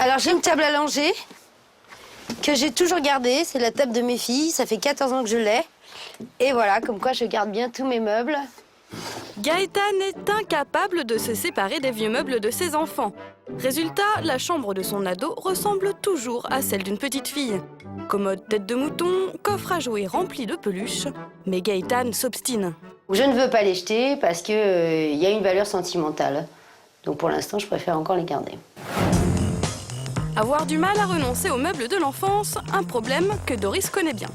Alors j'ai une table à langer que j'ai toujours gardée. C'est la table de mes filles. Ça fait 14 ans que je l'ai. Et voilà, comme quoi je garde bien tous mes meubles. Gaëtan est incapable de se séparer des vieux meubles de ses enfants. Résultat, la chambre de son ado ressemble toujours à celle d'une petite fille. Commode tête de mouton, coffre à jouets rempli de peluches. Mais Gaëtan s'obstine. Je ne veux pas les jeter parce qu'il y a une valeur sentimentale. Donc pour l'instant, je préfère encore les garder. Avoir du mal à renoncer aux meubles de l'enfance, un problème que Doris connaît bien.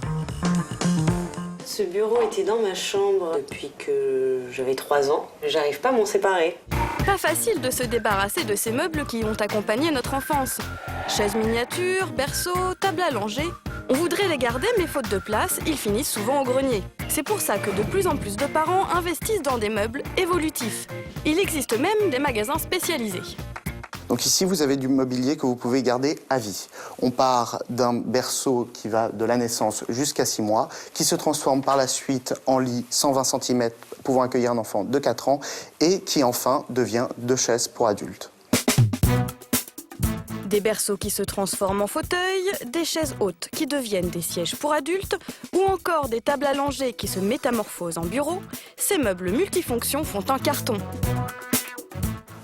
Ce bureau était dans ma chambre depuis que j'avais 3 ans. J'arrive pas à m'en séparer. Pas facile de se débarrasser de ces meubles qui ont accompagné notre enfance. Chaises miniatures, berceaux, table à langer. On voudrait les garder, mais faute de place, ils finissent souvent au grenier. C'est pour ça que de plus en plus de parents investissent dans des meubles évolutifs. Il existe même des magasins spécialisés. Donc ici, vous avez du mobilier que vous pouvez garder à vie. On part d'un berceau qui va de la naissance jusqu'à 6 mois, qui se transforme par la suite en lit 120 cm pouvant accueillir un enfant de 4 ans et qui enfin devient 2 chaises pour adultes. Des berceaux qui se transforment en fauteuils, des chaises hautes qui deviennent des sièges pour adultes, ou encore des tables à langer qui se métamorphosent en bureaux, ces meubles multifonctions font un carton.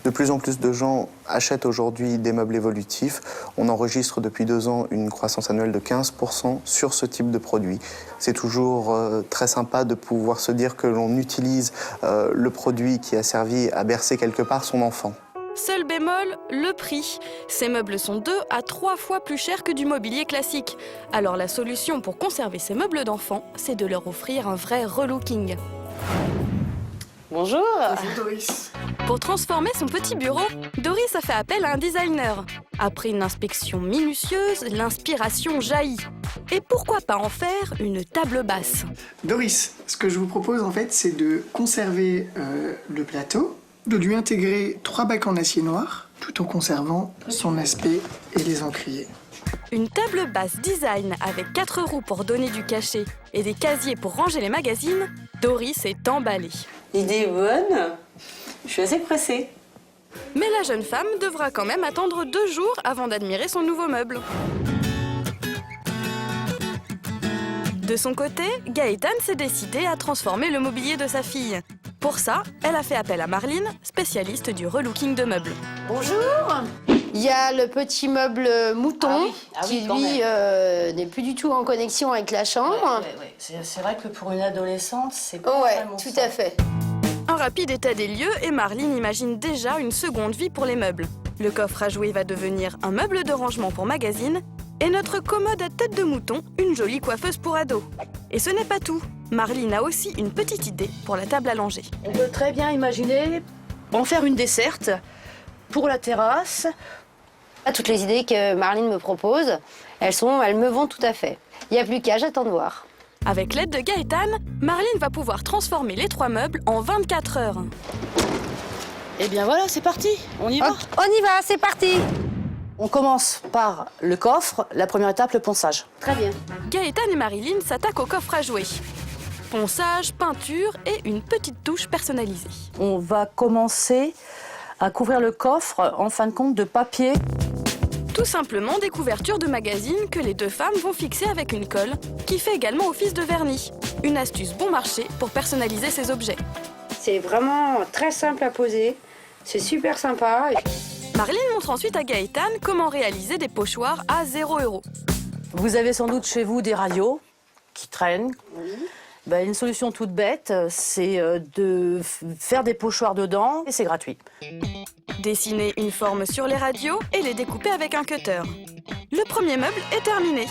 De plus en plus de gens achètent aujourd'hui des meubles évolutifs. On enregistre depuis 2 ans une croissance annuelle de 15% sur ce type de produit. C'est toujours très sympa de pouvoir se dire que l'on utilise le produit qui a servi à bercer quelque part son enfant. Seul bémol, le prix. Ces meubles sont 2 à 3 fois plus chers que du mobilier classique. Alors la solution pour conserver ces meubles d'enfants, c'est de leur offrir un vrai relooking. Bonjour. Bonjour Doris. Pour transformer son petit bureau, Doris a fait appel à un designer. Après une inspection minutieuse, l'inspiration jaillit. Et pourquoi pas en faire une table basse? Doris, ce que je vous propose en fait, c'est de conserver le plateau, de lui intégrer 3 bacs en acier noir, tout en conservant son aspect et les encriers. Une table basse design avec 4 roues pour donner du cachet et des casiers pour ranger les magazines, Doris est emballée. L'idée est bonne. Je suis assez pressée. Mais la jeune femme devra quand même attendre 2 jours avant d'admirer son nouveau meuble. De son côté, Gaëtan s'est décidé à transformer le mobilier de sa fille. Pour ça, elle a fait appel à Marline, spécialiste du relooking de meubles. Bonjour. Il y a le petit meuble mouton qui, lui, n'est plus du tout en connexion avec la chambre. Ouais. C'est vrai que pour une adolescente, c'est pas Ouais, vraiment tout ça. à fait. Un rapide état des lieux et Marline imagine déjà une seconde vie pour les meubles. Le coffre à jouets va devenir un meuble de rangement pour magazine et notre commode à tête de mouton, une jolie coiffeuse pour ados. Et ce n'est pas tout. Marline a aussi une petite idée pour la table à langer. On peut très bien imaginer en faire une desserte pour la terrasse. Toutes les idées que Marline me propose, elles me vont tout à fait. Il n'y a plus qu'à, j'attends de voir. Avec l'aide de Gaëtan, Marline va pouvoir transformer les 3 meubles en 24 heures. Eh bien voilà, c'est parti, on y va. On y va, c'est parti. On commence par le coffre, la première étape, le ponçage. Très bien. Gaëtan et Marilyn s'attaquent au coffre à jouets. Ponçage, peinture et une petite touche personnalisée. On va commencer à couvrir le coffre, en fin de compte, de papier. Tout simplement des couvertures de magazines que les 2 femmes vont fixer avec une colle, qui fait également office de vernis. Une astuce bon marché pour personnaliser ces objets. C'est vraiment très simple à poser. C'est super sympa. Marline montre ensuite à Gaëtan comment réaliser des pochoirs à 0 €. Vous avez sans doute chez vous des radios qui traînent. Une solution toute bête, c'est de faire des pochoirs dedans et c'est gratuit. Dessiner une forme sur les radios et les découper avec un cutter. Le premier meuble est terminé.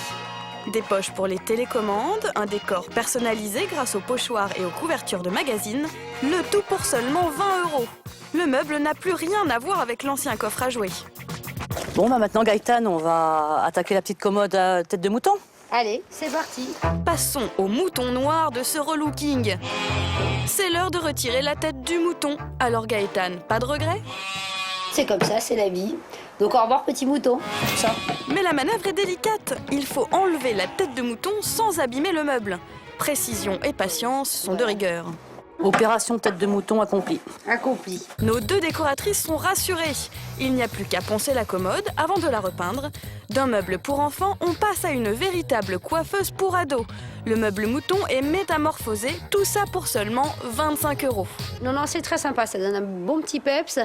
Des poches pour les télécommandes, un décor personnalisé grâce aux pochoirs et aux couvertures de magazines, le tout pour seulement 20 €. Le meuble n'a plus rien à voir avec l'ancien coffre à jouets. Bon, maintenant Gaëtan, on va attaquer la petite commode à tête de mouton. Allez, c'est parti. Passons au mouton noir de ce relooking. C'est l'heure de retirer la tête du mouton. Alors Gaëtan, pas de regret? C'est comme ça, c'est la vie. Donc au revoir petit mouton. Ça. Mais la manœuvre est délicate. Il faut enlever la tête de mouton sans abîmer le meuble. Précision et patience sont de rigueur. Opération tête de mouton accomplie. Accompli. Nos 2 décoratrices sont rassurées. Il n'y a plus qu'à poncer la commode avant de la repeindre. D'un meuble pour enfants, on passe à une véritable coiffeuse pour ados. Le meuble mouton est métamorphosé, tout ça pour seulement 25 €. Non, c'est très sympa, ça donne un bon petit peps.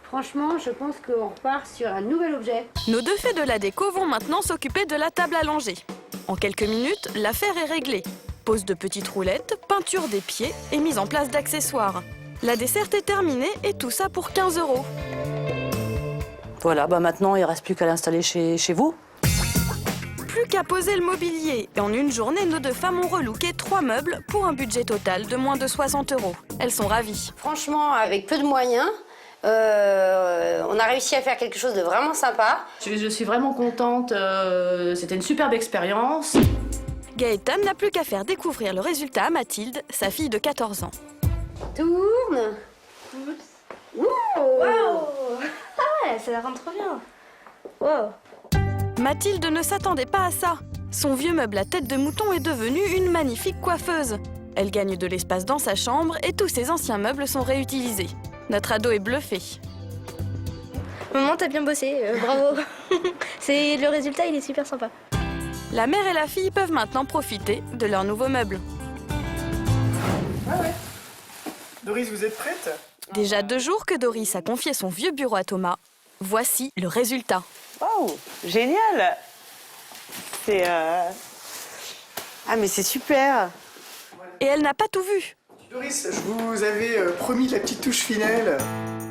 Franchement, je pense qu'on repart sur un nouvel objet. Nos 2 fées de la déco vont maintenant s'occuper de la table à langer. En quelques minutes, l'affaire est réglée. Pose de petites roulettes, peinture des pieds et mise en place d'accessoires. La desserte est terminée et tout ça pour 15 €. Voilà, maintenant il ne reste plus qu'à l'installer chez vous. Plus qu'à poser le mobilier. Et en une journée, nos 2 femmes ont relooké 3 meubles pour un budget total de moins de 60 €. Elles sont ravies. Franchement, avec peu de moyens, on a réussi à faire quelque chose de vraiment sympa. Je suis vraiment contente, c'était une superbe expérience. Gaëtan n'a plus qu'à faire découvrir le résultat à Mathilde, sa fille de 14 ans. Tourne. Waouh! Ah ouais, ça rend trop bien. Wow. Mathilde ne s'attendait pas à ça. Son vieux meuble à tête de mouton est devenu une magnifique coiffeuse. Elle gagne de l'espace dans sa chambre et tous ses anciens meubles sont réutilisés. Notre ado est bluffé. Maman, t'as bien bossé, bravo. Le résultat, il est super sympa. La mère et la fille peuvent maintenant profiter de leurs nouveaux meubles. Ah ouais. Doris, vous êtes prête? Déjà 2 jours que Doris a confié son vieux bureau à Thomas. Voici le résultat. Waouh, génial. C'est... Ah, mais c'est super. Et elle n'a pas tout vu. Doris, je vous avais promis la petite touche finale.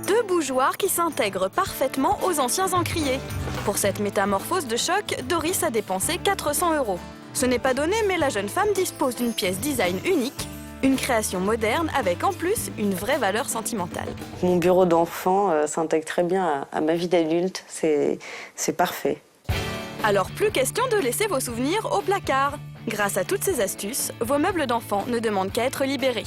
2 bougeoirs qui s'intègrent parfaitement aux anciens encriers. Pour cette métamorphose de choc, Doris a dépensé 400 €. Ce n'est pas donné, mais la jeune femme dispose d'une pièce design unique, une création moderne avec en plus une vraie valeur sentimentale. Mon bureau d'enfant s'intègre très bien à ma vie d'adulte. C'est parfait. Alors plus question de laisser vos souvenirs au placard. Grâce à toutes ces astuces, vos meubles d'enfants ne demandent qu'à être libérés.